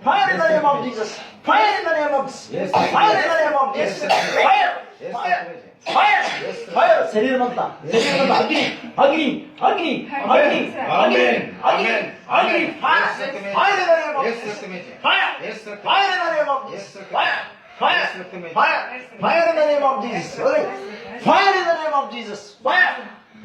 Fire in the name of Jesus. Fire in the name of Jesus. Fire in the name of Jesus. Fire. Fire. Fire. Fire. శరీరమంతా అగ్ని అగ్ని అగ్ని అగ్ని అగ్ని అగ్ని అగ్ని fire fire in the name of Jesus fire fire in the name of Jesus fire fire fire fire in the name of Jesus fire in the name of Jesus fire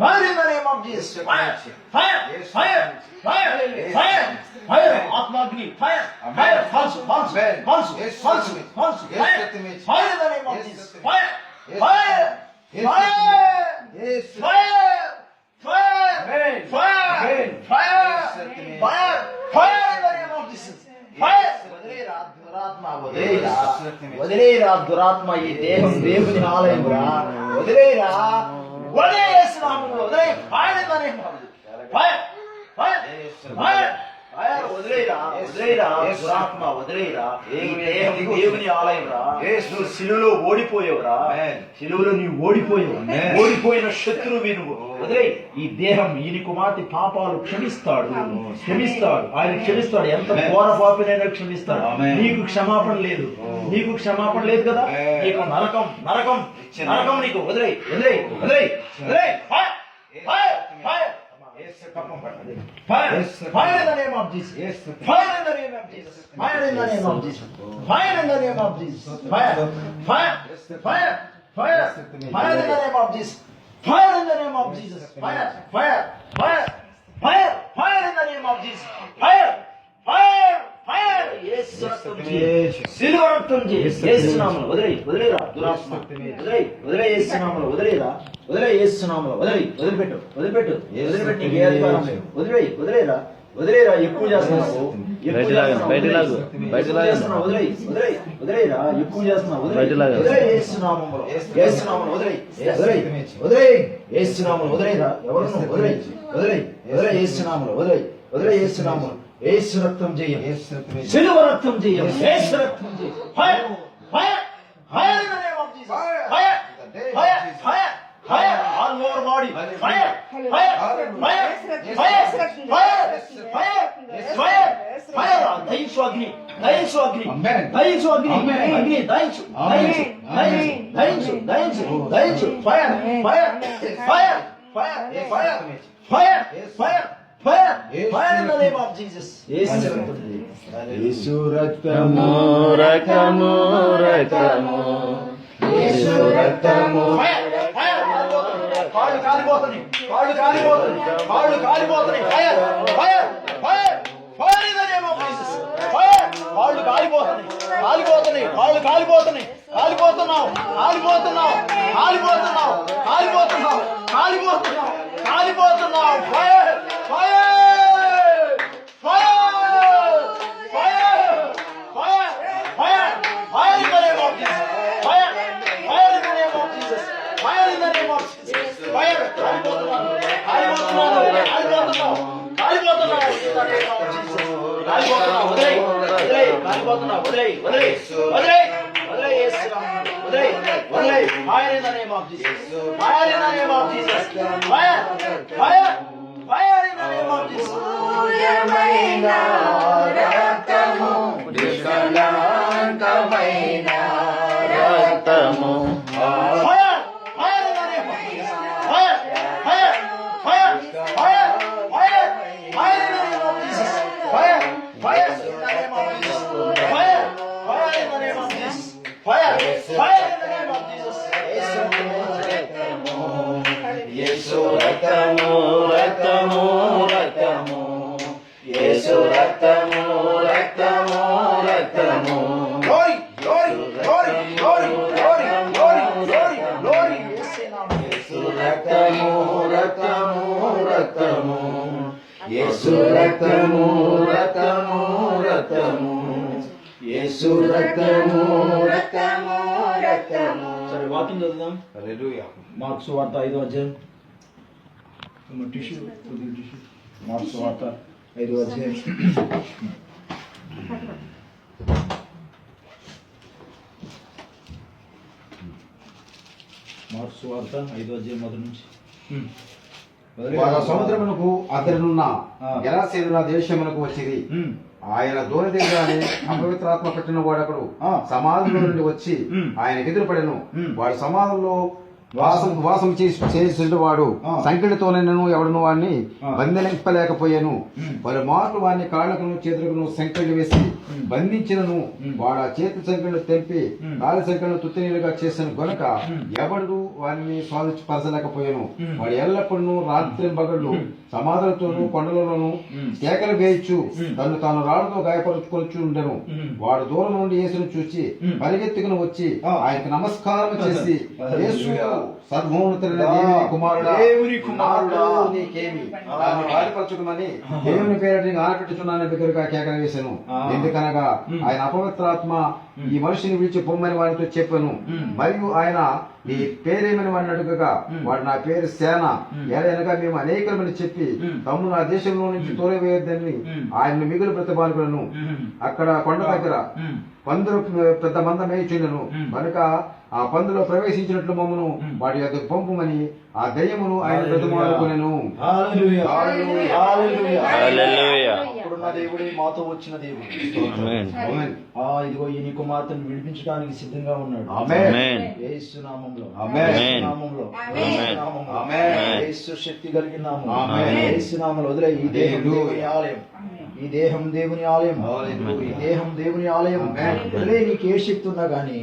fire in the name of Jesus fire fire fire fire fire fire ఆత్మాగ్ని fire fire falls falls falls falls falls fire fire in the name of Jesus fire fire fire yes fire fire fire fire fire fire in the name of Jesus fire వదిలేరా దురాత్మ ఈ దేహం దేవుని ఆలయం రా వదిలేరా వదిలేస్తున్నాము వదిలే fire in the name of Jesus fire fire fire fire వదిలేరా వదిలేరా దురాత్మ వదిలేరా ఈ దేహం దేవుని ఆలయం రా నువ్వు సిలువలో ఓడిపోయావురా సిలువలో నీవు ఓడిపోయావు ఓడిపోయిన శత్రువు నువ్వు వదిలే ఈ దేహం ఈయన కుమార్తె పాపాలు క్షమిస్తాడు క్షమిస్తాడు ఆయన క్షమిస్తాడు ఎంత ఘోర పాపినైనా క్షమిస్తాడు నీకు క్షమాపణ లేదు నీకు క్షమాపణ లేదు కదా నీకు నరకం నరకం నరకం నీకు వదిలే వదిలే వదిలే వదిలే fire fire fire Fire! Fire in the name of Jesus! Fire in the name of Jesus! Fire in the name of Jesus! Fire in the name of Jesus! Fire! Fire! Fire! Fire! Fire in the name of Jesus! Fire in the name of Jesus! Fire! Fire! Fire! Fire! Fire in the name of Jesus! Fire! Fire! Fire! Yes, సిలువ రక్తం యేసు నామములో వదిలేయ్ వదిలేరా దురాత్మ వదిలేయ్ వదిలేయ్ యేసు నామములో వదిలేరా వదిలేయ్ యేసు నామములో వదిలేయ్ వదిలిపెట్టు వదిలిపెట్టు వదిలిపెట్టి నీకు ఏ అధికారం లేదు వదిలేయ్ వదిలేరా వదిలేరా ఎక్కువ చేస్తున్నావు వదిలేయ్ వదిలేయ్ వదిలేరా ఎక్కువ చేస్తున్నావు వదిలేయ్ యేసు నామములో యేసు నామములో వదిలేయ్ వదిలేయ్ వదిలేయ్ యేసు నామములో వదిలేరా ఎవరు వదిలేయ్ వదిలేయ్ వదిలేయ్ యేసు నామములో వదిలేయ్ వదిలేయ్ యేసు నామములో యేసు రక్తం జయం సిలువ రక్తం జయం యేసు రక్తం జయం fire fire fire in the name of Jesus fire fire fire fire all over body fire fire fire fire fire fire fire fire దయించు అగ్ని దయించు అగ్ని దయించు అగ్ని అగ్ని దయించు దయించు దయించు దయించు దయించు fire fire fire fire fire fire fire Fire! Fire in the name of Jesus. Yesu raktamu raktamu raktamu Yesu raktamu Fire! Fire! కాళ్ళు కాలిపోతున్నాయి కాళ్ళు కాలిపోతున్నాయి కాళ్ళు కాలిపోతున్నాయి fire fire fire fire in the name of Jesus fire కాళ్ళు కాలిపోతున్నాయి కాలిపోతున్నాయి కాళ్ళు కాలిపోతున్నాయి కాలిపోతున్నావు కాలిపోతున్నావు కాలిపోతున్నావు కాలిపోతున్నావు కాలిపోతున్నావు కాలిపోతున్నావు fire fire fire fire fire fire fire in the name of Jesus fire fire in the name of Jesus fire in the name of Jesus fire కాలిపోతున్నావు కాలిపోతున్నావు కాలిపోతున్నావు కాలిపోతున్నావు in the name of Jesus కాలిపోతున్నావు వదిలేయ్ వదిలేయ్ కాలిపోతున్నావు వదిలేయ్ వదిలేయ్ వదిలేయ్ వదిలేయ్ యేసు వదిలేయ్ వదిలేయ్ fire in the name of Jesus fire in the name of Jesus fire fire fire in the name of Jesus సూర్యమైన రక్తము నిష్కళంకమైన రక్తము fire fire in the name of Jesus fire fire fire fire fire fire in the name of Jesus fire fire in the name of Jesus fire fire in the name of Jesus fire fire in the name of Jesus యేసు రక్తము రక్తము రక్తము యేసు రక్తము రక్తము రక్తము glory glory glory glory glory glory glory glory యేసు రక్తము రక్తము రక్తము యేసు రక్తము రక్తము రక్తము యేసు రక్తము రక్తము రక్తము సరే వాకింగ్ చదువుదాం హల్లెలూయా మార్కు సువార్త 5వ అధ్యాయం టిష్యూ మార్కు సువార్త 5వ అధ్యాయం మార్కు సువార్త 5వ అధ్యాయం మొదటి నుంచి సముద్రమునకు అతనున్న గెరాసేనుల దేశమునకు వచ్చింది. ఆయన దూరం దిగగానే అపవిత్రాత్మ పట్టిన వాడు అక్కడు ఆ. సమాధిలో నుండి వచ్చి ఆయనకు ఎదురుపడెను. వాడు సమాధంలో వాసం చేసిన వాడు ఆ. సంకెళ్ళతోనైనను ఎవడను వాడిని ఆ. బంధింపలేకపోయాను. పలు మార్లు వాడిని కాళ్ళకును చేతులకును సంకెళ్ళు వేసి బంధించినను వాడు ఆ చేతి సంకెళ్ళు తెంపి కాలి సంకెళ్ళు తుత్తినీలుగా చేసిన గనుక ఎవడు వారిని స్వాధీనపరచలేకపోయాను. వాడు ఎల్లప్పుడూ రాత్రి పగళ్ళు సమాధులతోనూ కొండలలోనూ కేకలు వేయచ్చు తను తాను రాళ్ళతో గాయపరుచుకొచ్చు ఉండెను. వాడు దూరం నుండి యేసును చూచి పరిగెత్తుకుని వచ్చి ఆయనకు నమస్కారం చేసి, యేసు సర్వోన్నతుడైన దేవుని కుమారుడా, దేవుని కుమారుడా, నాకు నీకేమి నన్ను గాయపరచుకుమని దేవుని పేరట నీకు ఆనపెట్టుచున్నానని బిగ్గరగా కేకలు వేశాను. ఎందుకనగా ఆయన అపవిత్రాత్మ ఈ మనిషిని విడిచి పొమ్మని వారితో చెప్పాను. మరియు ఆయన నీ పేరేమని వాడిని అడుగగా వాడు నా పేరు సేన ఏదైనగా మేము అనేకమని చెప్పి తమ్ము నా దేశంలో నుంచి తోలివేయొద్దని ఆయన మిగులు ప్రతిపాదకులను. అక్కడ కొండ దగ్గర పందులు పెద్ద మంద మేయుచుండెను కనుక ఆ పందులో ప్రవేశించినట్లు మమ్మను వాటి యొక్క పంపుమని ఆ దయ్యమును ఆయన బ్రతిమాలుకొనెను. హల్లెలూయా. హల్లెలూయా. హల్లెలూయా. హల్లెలూయా. అప్పుడున్న దేవుడే మాతో వచ్చిన దేవుడు. ఆమేన్. ఆమేన్. ఇదిగో ఈ నీ కుమార్తెను విడిపించడానికి సిద్ధంగా ఉన్నాడు. ఆమేన్. ఆమేన్. యేసు నామములో. ఆమేన్. యేసు నామములో. యేసు నామములో. ఆమేన్. యేసు శక్తి కలిగిన నామం. ఆమేన్. యేసు నామములో వదిలే ఈ దేహం హల్లెలూయా. దేవుని ఆలయం. ఈ దేహం దేవుని ఆలయం. హల్లెలూయా. ఈ దేహం దేవుని ఆలయం. ఆమేన్. వదిలే నీకు ఏ శక్తి ఉన్నా కానీ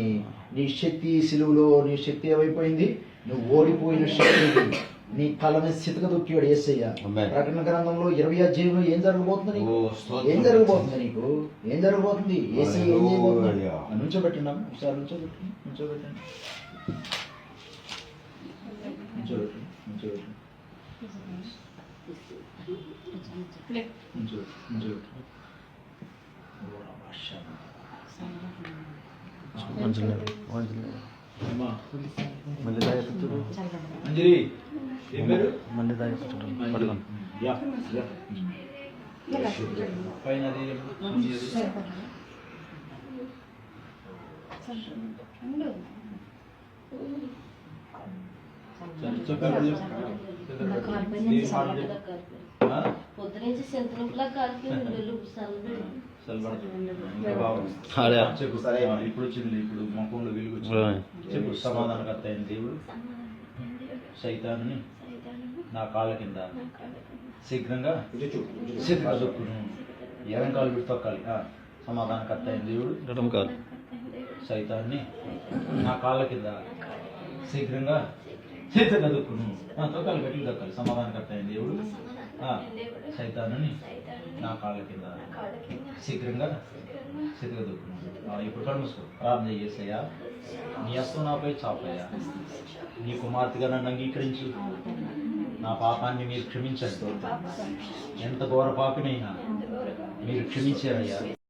నీ శక్తి సిలువలో నీ శక్తి ఏమైపోయింది? నువ్వు ఓడిపోయిన శక్తి ఇది. నీ కళ్ళని సితక దొక్కివాడు యేసయ్య. ఆమేన్. ప్రకటన గ్రంథంలో 20వ అధ్యాయంలో ఏం జరగబోతుంది నీకు? ఓ, స్తోత్రం. ఏం జరగబోతుంది నీకు? ఏం జరగబోతుంది? యేసయ్య ఏం చేయబోతున్నాడు? హల్లెలూయా. నుంచోబెట్టినాం ఒకసారి నుంచోబెట్టండి. నుంచోబెట్టండి. నుంచోబెట్టండి. నుంచోబెట్టండి. నుంచోబెట్టండి. నుంచోబెట్టండి. అమ్మా. అంజలి ఏం పేరు? Yeah, yeah. పైన అది ఉంది అది. సరే, చెప్పండి. ఆ? పొద్దునుంచి సెంతనొప్పులా కాలికి హల్లెలూయా. చెప్పు సరే ఇప్పుడు వచ్చింది. ఇప్పుడు ముఖంలో వెలుగు వచ్చింది. చెప్పు సమాధానకర్త అయిన దేవుడు సైతాన్ని నా కాళ్ళ కింద శీఘ్రంగా దొక్కును. ఎడం కాలు పెట్టి తొక్కాలి. సమాధానకర్త అయిన దేవుడు ఎడమ కాలు. సైతాన్ని నా కాళ్ళ కింద శీఘ్రంగా దొక్కును. తొక్కాలి, గట్టిగా తొక్కాలి. సమాధానకర్త అయిన దేవుడు సైతాన్ని నా కాళ్ళ కింద శీఘ్రంగా దొక్కును. ఇప్పుడు కడుమూసుకో, ప్రార్థన చేసయ్యా. నీ హస్తం నాపై చాపయ్యా. నీ కుమార్తెగా నన్ను అంగీకరించు. నా పాపాన్ని మీరు క్షమించండి. ఎంత ఘోర పాపినైనా మీరు క్షమించారయ్యా.